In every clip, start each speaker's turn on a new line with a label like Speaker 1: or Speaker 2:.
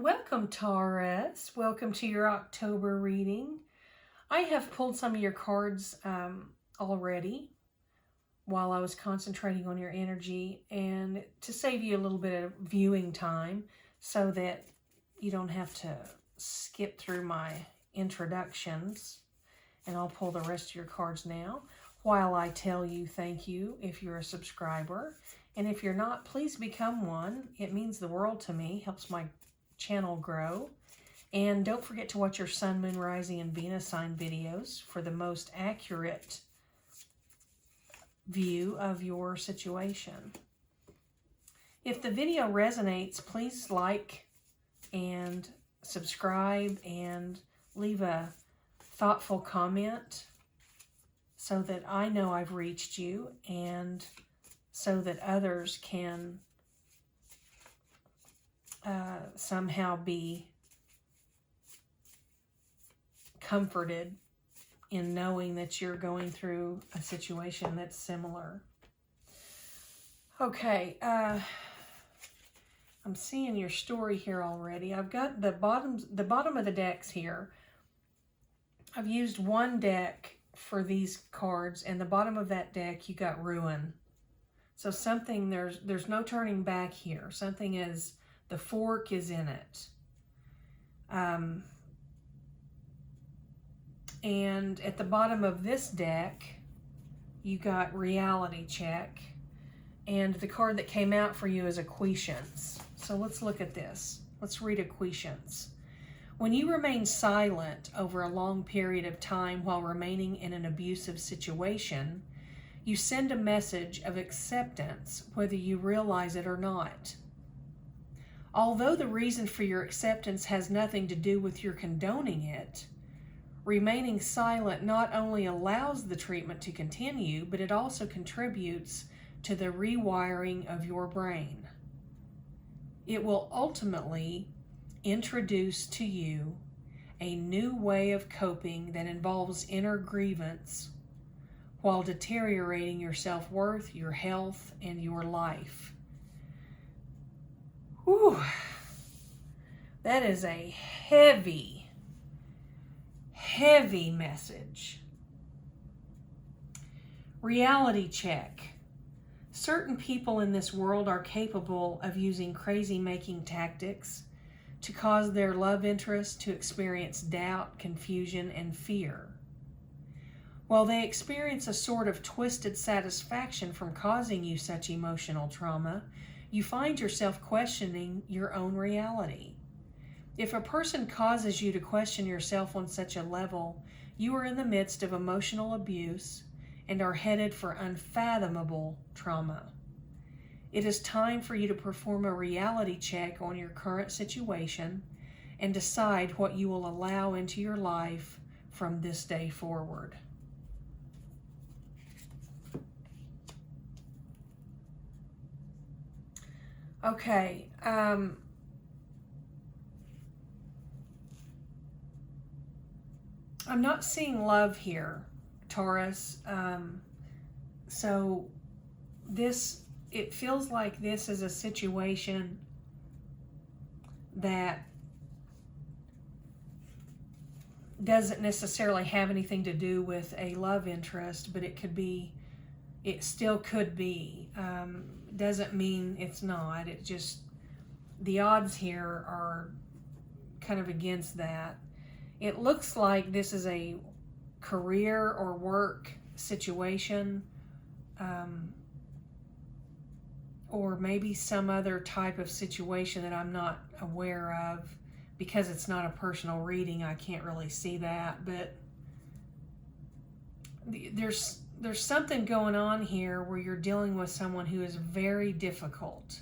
Speaker 1: Welcome, Taurus. Welcome to your October reading. I have pulled some of your cards already while I was concentrating on your energy, and to save you a little bit of viewing time so that you don't have to skip through my introductions. And I'll pull the rest of your cards now while I tell you thank you if you're a subscriber. And if you're not, please become one. It means the world to me, helps my channel grow. And don't forget to watch your Sun, Moon, Rising, and Venus sign videos for the most accurate view of your situation. If the video resonates, please like and subscribe and leave a thoughtful comment so that I know I've reached you and so that others can somehow be comforted in knowing that you're going through a situation that's similar. Okay, I'm seeing your story here already. I've got the bottom of the decks here. I've used one deck for these cards, and the bottom of that deck you got ruin. So something, there's no turning back here. Something is, the fork is in it. And at the bottom of this deck, you got reality check. And the card that came out for you is acquiescence. So let's look at this. Let's read acquiescence. When you remain silent over a long period of time while remaining in an abusive situation, you send a message of acceptance, whether you realize it or not. Although the reason for your acceptance has nothing to do with your condoning it, remaining silent not only allows the treatment to continue, but it also contributes to the rewiring of your brain. It will ultimately introduce to you a new way of coping that involves inner grievance while deteriorating your self-worth, your health, and your life. Whew. That is a heavy message. Reality check. Certain people in this world are capable of using crazy-making tactics to cause their love interest to experience doubt, confusion, and fear. While they experience a sort of twisted satisfaction from causing you such emotional trauma, you find yourself questioning your own reality. If a person causes you to question yourself on such a level, you are in the midst of emotional abuse and are headed for unfathomable trauma. It is time for you to perform a reality check on your current situation and decide what you will allow into your life from this day forward. Okay, I'm not seeing love here, Taurus. So it feels like this is a situation that doesn't necessarily have anything to do with a love interest, but it still could be. Doesn't mean it's not. It just, the odds here are kind of against that. It looks like this is a career or work situation, or maybe some other type of situation that I'm not aware of. Because it's not a personal reading, I can't really see that, but there's something going on here where you're dealing with someone who is very difficult.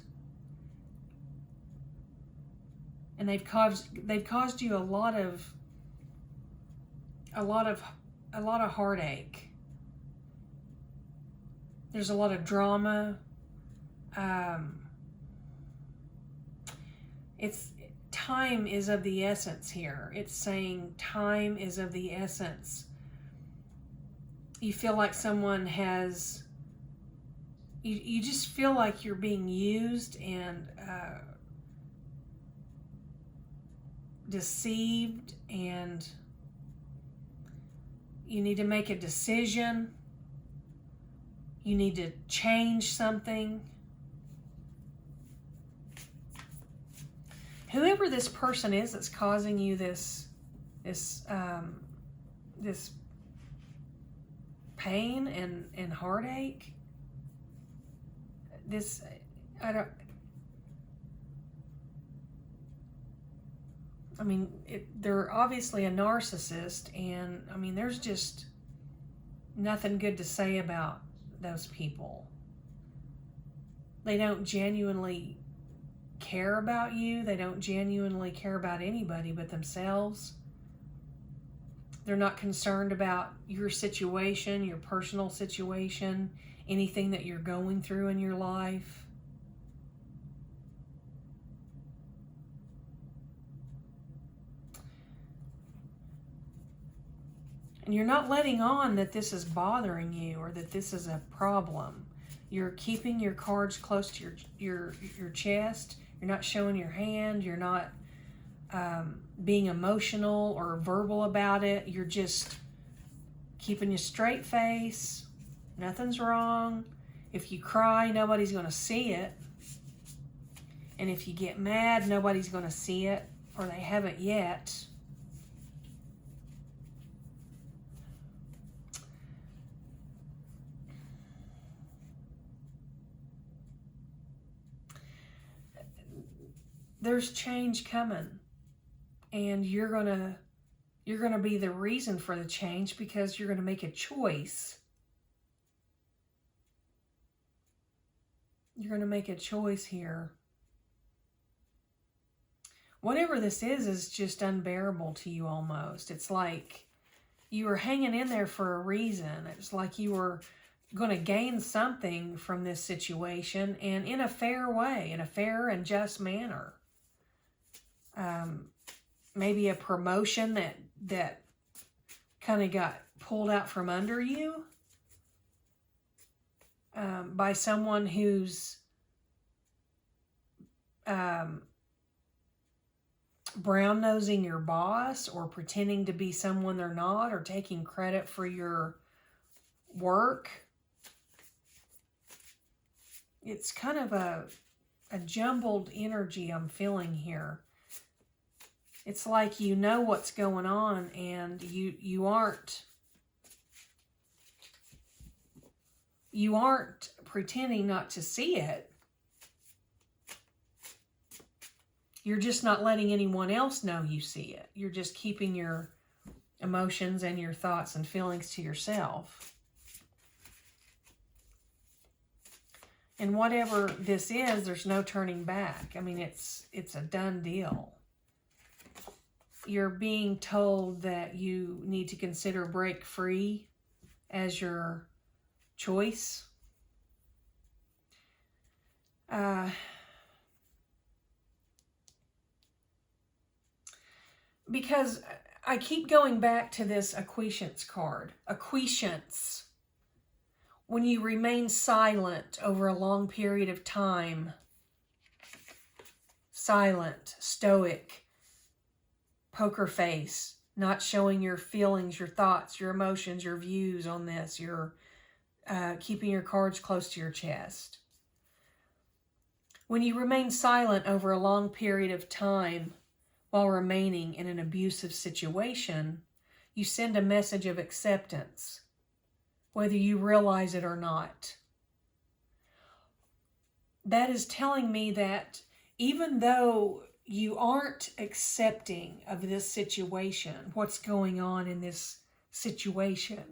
Speaker 1: And they've caused you a lot of heartache. There's a lot of drama. Time is of the essence here. It's saying time is of the essence. You feel like someone has, you just feel like you're being used and deceived, and you need to make a decision. You need to change something. Whoever this person is that's causing you this pain and heartache, they're obviously a narcissist, and there's just nothing good to say about those people. They don't genuinely care about you. They don't genuinely care about anybody but themselves. They're not concerned about your situation, your personal situation, anything that you're going through in your life. And you're not letting on that this is bothering you or that this is a problem. You're keeping your cards close to your chest. You're not showing your hand. You're not being emotional or verbal about it. You're just keeping a straight face. Nothing's wrong. If you cry, nobody's going to see it. And if you get mad, nobody's going to see it, or they haven't yet. There's change coming, and you're gonna be the reason for the change, because you're gonna make a choice. You're gonna make a choice here. Whatever this is just unbearable to you almost. It's like you were hanging in there for a reason. It's like you were going to gain something from this situation, and in a fair way, in a fair and just manner. Maybe a promotion that kind of got pulled out from under you by someone who's brown-nosing your boss, or pretending to be someone they're not, or taking credit for your work. It's kind of a jumbled energy I'm feeling here. It's like you know what's going on, and you aren't pretending not to see it. You're just not letting anyone else know you see it. You're just keeping your emotions and your thoughts and feelings to yourself. And whatever this is, there's no turning back. It's a done deal. You're being told that you need to consider break free as your choice. Because I keep going back to this acquiescence card. Acquiescence. When you remain silent over a long period of time. Silent, stoic, poker face, not showing your feelings, your thoughts, your emotions, your views on this. You're keeping your cards close to your chest. When you remain silent over a long period of time while remaining in an abusive situation, you send a message of acceptance, whether you realize it or not. That is telling me that even though you aren't accepting of this situation, what's going on in this situation,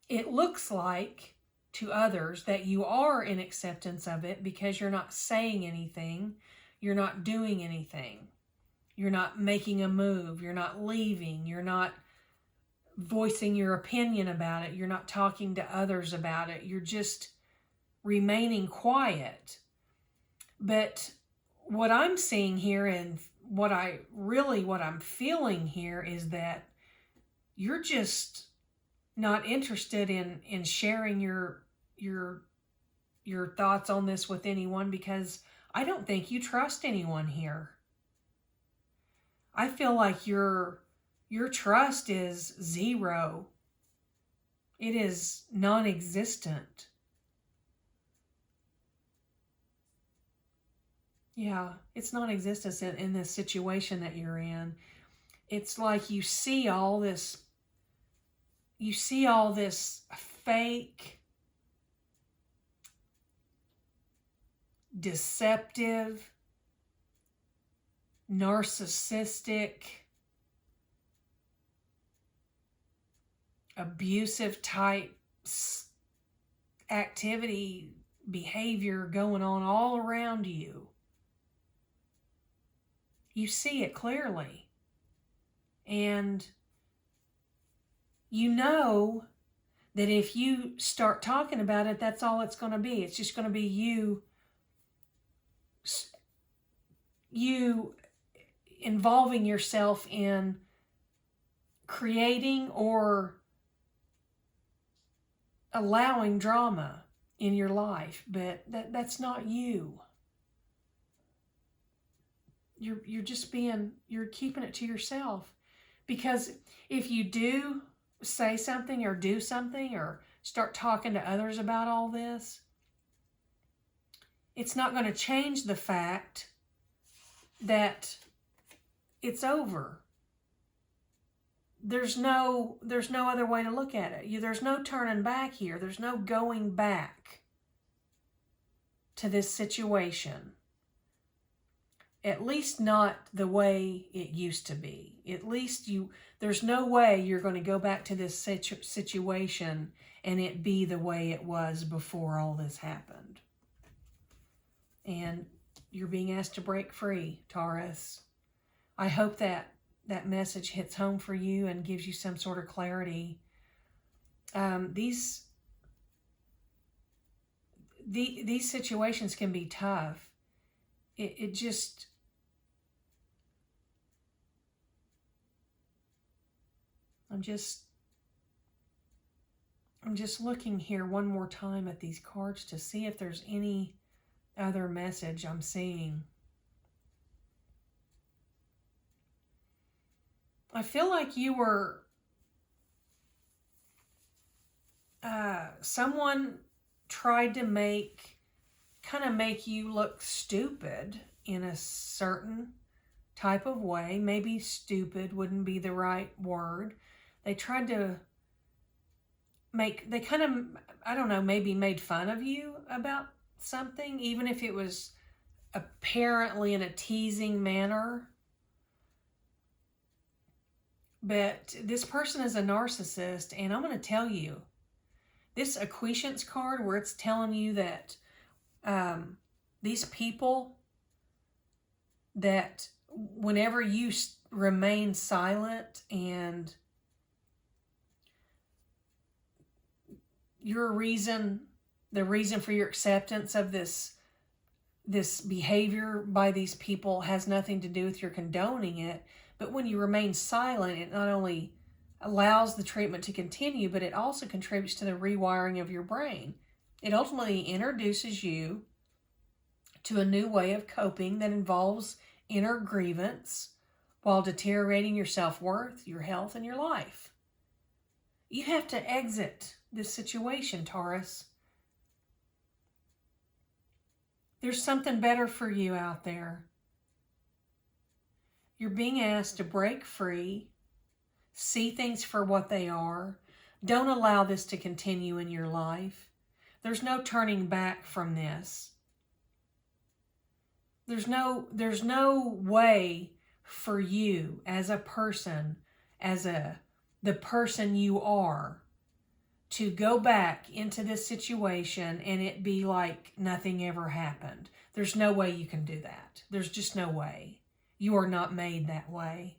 Speaker 1: it looks like to others that you are in acceptance of it, because you're not saying anything, you're not doing anything, you're not making a move, you're not leaving, you're not voicing your opinion about it, you're not talking to others about it, you're just remaining quiet. But what I'm seeing here, and what I'm feeling here, is that you're just not interested in sharing your thoughts on this with anyone, because I don't think you trust anyone here. I feel like your trust is zero. It is non-existent. Yeah, it's non-existent in this situation that you're in. It's like you see all this fake, deceptive, narcissistic, abusive type activity, behavior going on all around you. You see it clearly. And you know that if you start talking about it, that's all it's going to be. It's just going to be you involving yourself in creating or allowing drama in your life, but that's not you. You're keeping it to yourself. Because if you do say something or do something or start talking to others about all this, it's not going to change the fact that it's over. There's no other way to look at it. There's no turning back here. There's no going back to this situation. At least not the way it used to be. At least there's no way you're going to go back to this situation and it be the way it was before all this happened. And you're being asked to break free, Taurus. I hope that message hits home for you and gives you some sort of clarity. These situations can be tough. I'm just looking here one more time at these cards to see if there's any other message I'm seeing. I feel like you were someone tried to make you look stupid in a certain type of way. Maybe stupid wouldn't be the right word. They tried to maybe made fun of you about something, even if it was apparently in a teasing manner. But this person is a narcissist, and I'm going to tell you, this acquiescence card where it's telling you that these people, that whenever you remain silent and the reason for your acceptance of this behavior by these people has nothing to do with your condoning it, but when you remain silent, it not only allows the treatment to continue, but it also contributes to the rewiring of your brain. It ultimately introduces you to a new way of coping that involves inner grievance while deteriorating your self-worth, your health, and your life. You have to exit this situation, Taurus. There's something better for you out there. You're being asked to break free, see things for what they are. Don't allow this to continue in your life. There's no turning back from this. There's no way for you as a person, the person you are, to go back into this situation and it be like nothing ever happened. There's no way you can do that. There's just no way. You are not made that way.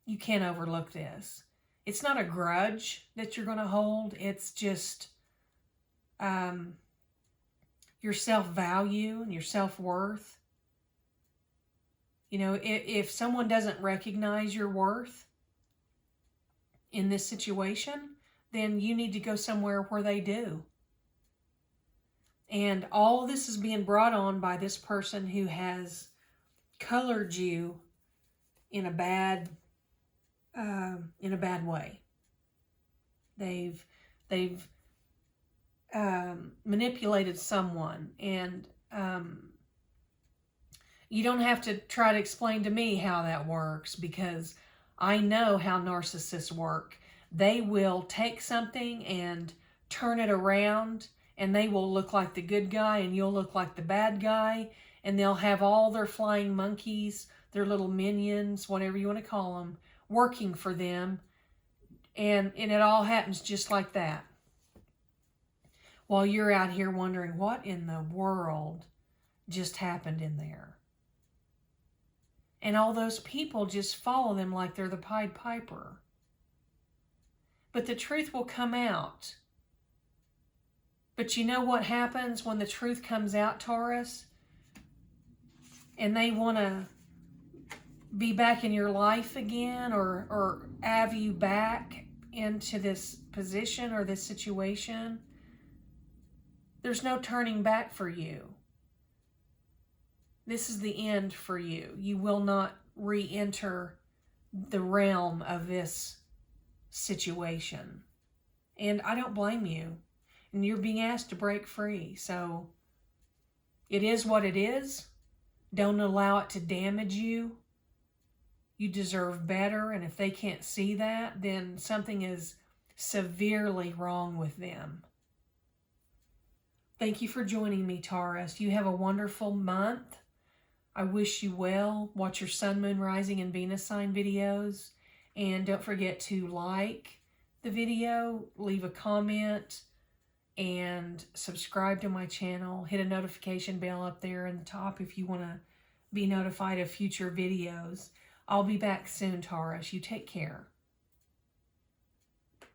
Speaker 1: You can't overlook this. It's not a grudge that you're going to hold. It's just your self-value and your self-worth. You know, if someone doesn't recognize your worth in this situation, then you need to go somewhere where they do. And all of this is being brought on by this person who has colored you in a bad way. They've manipulated someone, and you don't have to try to explain to me how that works, because I know how narcissists work. They will take something and turn it around, and they will look like the good guy and you'll look like the bad guy, and they'll have all their flying monkeys, their little minions, whatever you want to call them, working for them, and it all happens just like that. While you're out here wondering what in the world just happened in there. And all those people just follow them like they're the Pied Piper. But the truth will come out. But you know what happens when the truth comes out, Taurus? And they want to be back in your life again, or have you back into this position or this situation. There's no turning back for you. This is the end for you. You will not re-enter the realm of this situation. And I don't blame you. And you're being asked to break free. So it is what it is. Don't allow it to damage you. You deserve better. And if they can't see that, then something is severely wrong with them. Thank you for joining me, Taurus. You have a wonderful month. I wish you well. Watch your sun, moon, rising, and Venus sign videos. And don't forget to like the video, leave a comment, and subscribe to my channel. Hit a notification bell up there in the top if you want to be notified of future videos. I'll be back soon, Taurus. You take care.